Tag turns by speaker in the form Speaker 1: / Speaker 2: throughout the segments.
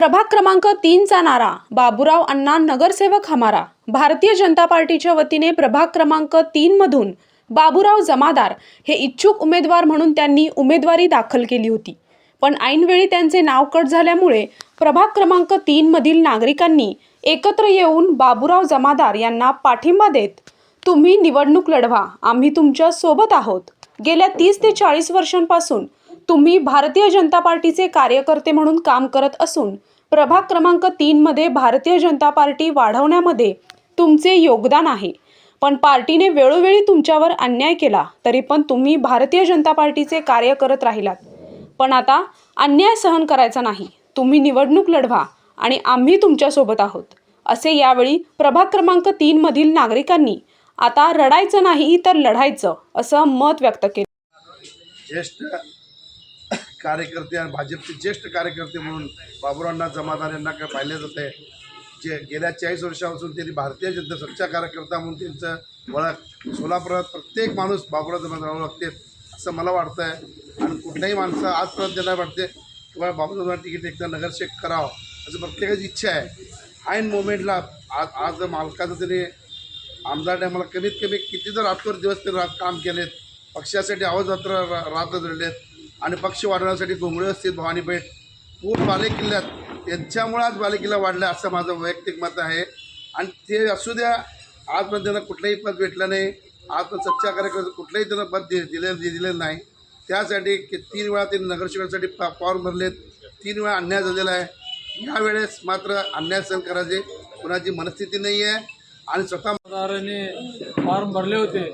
Speaker 1: प्रभाग क्रमांक 3चा नारा बाबूराव अण्णा नगरसेवक हमारा। भारतीय जनता पार्टीच्या वतीने प्रभाग क्रमांक 3 मधून बाबूराव जमादार हे इच्छुक उमेदवार म्हणून त्यांनी उमेदवारी दाखल केली होती, पण ऐनवेळी त्यांचे नाव कट झाल्यामुळे प्रभाग क्रमांक 3 मधील नागरिकांनी एकत्र येऊन बाबूराव जमादार यांना पाठिंबा देत तुम्ही निवडणूक लढवा, आम्ही तुमच्या सोबत आहोत। गेल्या 30 ते 40 वर्षांपासून तुम्ही भारतीय जनता पार्टीचे कार्यकर्ते म्हणून काम करत असून प्रभाग क्रमांक 3 मध्ये भारतीय जनता पार्टी वाढवण्यामध्ये तुमचे योगदान आहे, पण पार्टीने वेळोवेळी तुमच्यावर अन्याय केला तरी पण तुम्ही भारतीय जनता पार्टीचे कार्य करत राहिलात। पण आता अन्याय सहन करायचा नाही, तुम्ही निवडणूक लढवा आणि आम्ही तुमच्या सोबत आहोत, असे यावेळी प्रभाग क्रमांक 3 मधील नागरिकांनी आता रडायचं नाही तर लढायचं असं मत व्यक्त केले।
Speaker 2: ज्येष्ठ कार्यकर्ते आणि भाजपचे ज्येष्ठ कार्यकर्ते म्हणून बाबूराव जमादार यांना काय पाहिले जाते। जे गेल्या 40 वर्षापासून त्यांनी भारतीय जनता सच्चा कार्यकर्ता म्हणून त्यांचं ओळख सोलापुरात प्रत्येक माणूस बाबूराव जमादार ओळखते असं मला वाटतं आहे। आणि कुठल्याही माणसं आजपर्यंत त्यांना वाटते किंवा बाबूराव तिकीट एकदा नगरसेवक करावं असं प्रत्येकाची इच्छा आहे। ऐन मोमेंटला आज मालकाचं त्यांनी आमदार टायमाला कमीत कमी किती तर रात्रभर दिवस ते काम केलेत, पक्षासाठी आवाजयात्रा रात्र धरलेत आणि पक्ष वाढवण्यासाठी घोंगडे स्थित भवानीपेठ पूर्ण बालेकिल्ल्यात त्यांच्यामुळे आज बालेकिल्ला वाढला असं माझं वैयक्तिक मत आहे। आणि ते असू द्या, आजपर्यंत त्यांना कुठलंही पद भेटलं नाही, आजपर्यंत सच्चा कार्यकर्ता कुठलंही त्यांना पद दिलेलं नाही। त्यासाठी 3 वेळा त्यांनी नगरसेवकासाठी फॉर्म भरलेत, 3 वेळा अन्याय झालेला आहे। यावेळेस मात्र अन्याय सहन करायचे कुणाची मनस्थिती नाही आहे आणि स्वतः
Speaker 3: फॉर्म भरले होते,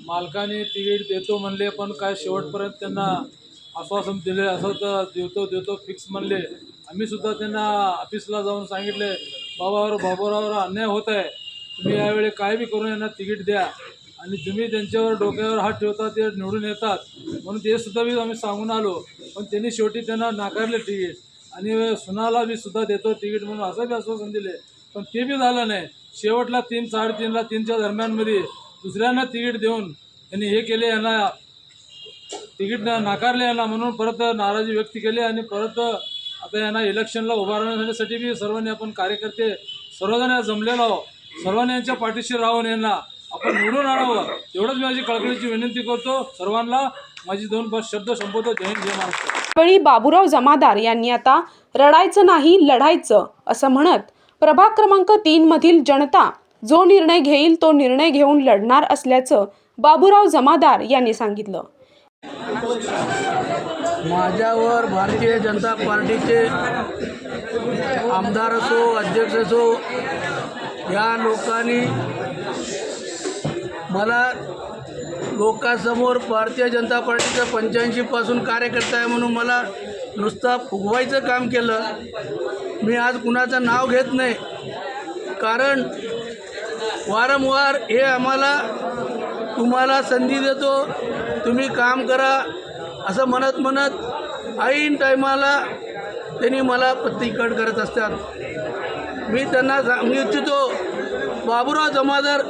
Speaker 3: मालकाने तिकीट देतो म्हणले, पण काय शेवटपर्यंत त्यांना आश्वासन दिले असं तर देतो फिक्स म्हणले। आम्ही सुद्धा त्यांना ऑफिसला जाऊन सांगितले बाबूरावर अन्याय होत आहे, तुम्ही यावेळी काय बी करून यांना तिकीट द्या आणि तुम्ही त्यांच्यावर डोक्यावर हात ठेवता ते निवडून येतात म्हणून ते सुद्धा मी आम्ही सांगून आलो, पण त्यांनी शेवटी त्यांना नाकारले तिकीट आणि सुनाला बी सुद्धा देतो तिकीट म्हणून असं बी आश्वासन दिले, पण ते बी झालं नाही। शेवटला 3, 3:30ला 3च्या दरम्यानमध्ये दुसऱ्यांना तिकीट देऊन त्यांनी हे केले, यांना तिकीट नाकारले यांना म्हणून परत नाराजी व्यक्त केली आणि परत आता यांना इलेक्शनला उभारण्यासाठी बी सर्वांनी आपण कार्यकर्ते सर्वजण जमलेलो आहोत, सर्वांनी यांच्या पाठीशी राहून यांना आपण निवडून आणावं एवढंच मी माझी कळकळीची विनंती करतो। सर्वांना माझी 2 शब्द संपवतो। जय हिंद, जय महाराष्ट्र।
Speaker 1: यावेळी बाबूराव जमादार यांनी आता रडायचं नाही लढायचं असं म्हणत प्रभाग क्रमांक 3 मधील जनता जो निर्णय घेईल तो निर्णय घेऊन लढणार असल्याचं बाबूराव जमादार यांनी सांगितलं।
Speaker 4: माझ्यावर भारतीय जनता पार्टीचे आमदार असो अध्यक्ष असो या लोकांनी मला लोकांसमोर भारतीय जनता पार्टीचं 85 पासून कार्यकर्ता आहे म्हणून मला नुसता फुगवायचं काम केलं। मी आज कुणाचं नाव घेत नाही, कारण वारंवार हे आम्हाला तुम्हाला संधी देतो, तुम्ही काम करा असं म्हणत ऐन टायमाला त्यांनी मला तिकीट करत असतात। मी त्यांना सांगू इच्छितो, बाबूराव जमादार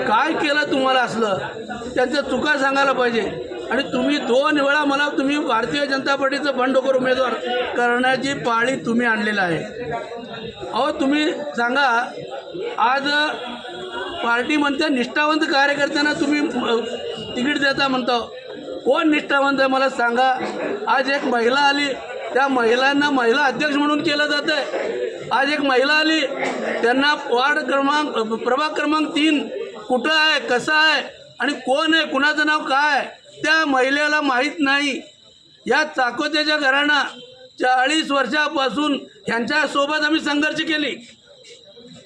Speaker 4: काय केलं तुम्हाला असलं त्यांच्या चुका सांगायला पाहिजे आणि तुम्ही 2 वेळा मला तुम्ही भारतीय जनता पार्टीचं बंडखोर उमेदवार करण्याची पाळी तुम्ही आणलेला आहे। अहो तुम्ही सांगा, आज पार्टी म्हणते निष्ठावंत कार्यकर्त्यांना तुम्ही तिकीट देता म्हणता, कोण निष्ठावंत आहे मला सांगा। आज एक महिला आली, त्या महिलांना महिला अध्यक्ष म्हणून केलं जातं आहे। आज एक महिला आली, त्यांना प्रभाग क्रमांक 3 कुठं आहे, कसं आहे आणि कोण आहे, कुणाचं नाव काय त्या महिलेला माहीत नाही। या चाकोत्याच्या घराणा 40 वर्षापासून ह्यांच्यासोबत आम्ही संघर्ष केली,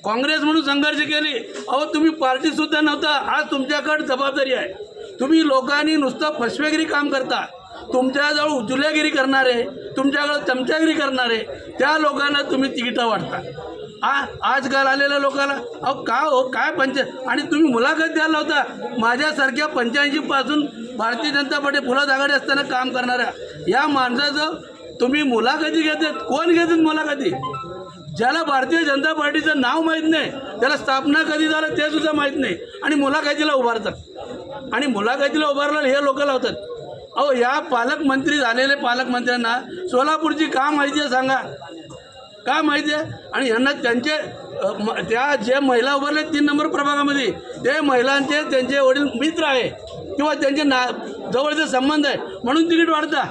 Speaker 4: काँग्रेस म्हणून संघर्ष केली। अहो तुम्ही पार्टीसुद्धा नव्हता, आज तुमच्याकडे जबाबदारी आहे। तुम्ही लोकांनी नुसतं फसवेगिरी काम करता, तुमच्याजवळ उचुल्यागिरी करणारे, तुमच्याकडे चमचागिरी करणारे त्या लोकांना तुम्ही तिकीटं वाटता। आजकाल आलेल्या लोकांना अहो का हो काय आणि तुम्ही मुलाखत द्यायला होता माझ्यासारख्या 85 पासून भारतीय जनता पार्टी फुलात आघाडी असताना काम करणाऱ्या या माणसाचं तुम्ही मुलाखती घेतात। कोण घेतात मुलाखती? ज्याला भारतीय जनता पार्टीचं नाव माहीत नाही, त्याला स्थापना कधी झालं ते सुद्धा माहीत नाही आणि मुलाखतीला उभारतात आणि मुलाखतीला उभारलं हे लोक लावतात। अहो या पालकमंत्री झालेले पालकमंत्र्यांना सोलापूरची का माहिती आहे सांगा। का माहिती आहे? आणि ह्यांना त्यांचे त्या जे महिला उभारले 3 नंबर प्रभागामध्ये ते महिलांचे त्यांचे वडील मित्र आहे किंवा त्यांचे जवळचे संबंध आहे म्हणून तिकीट वाढता.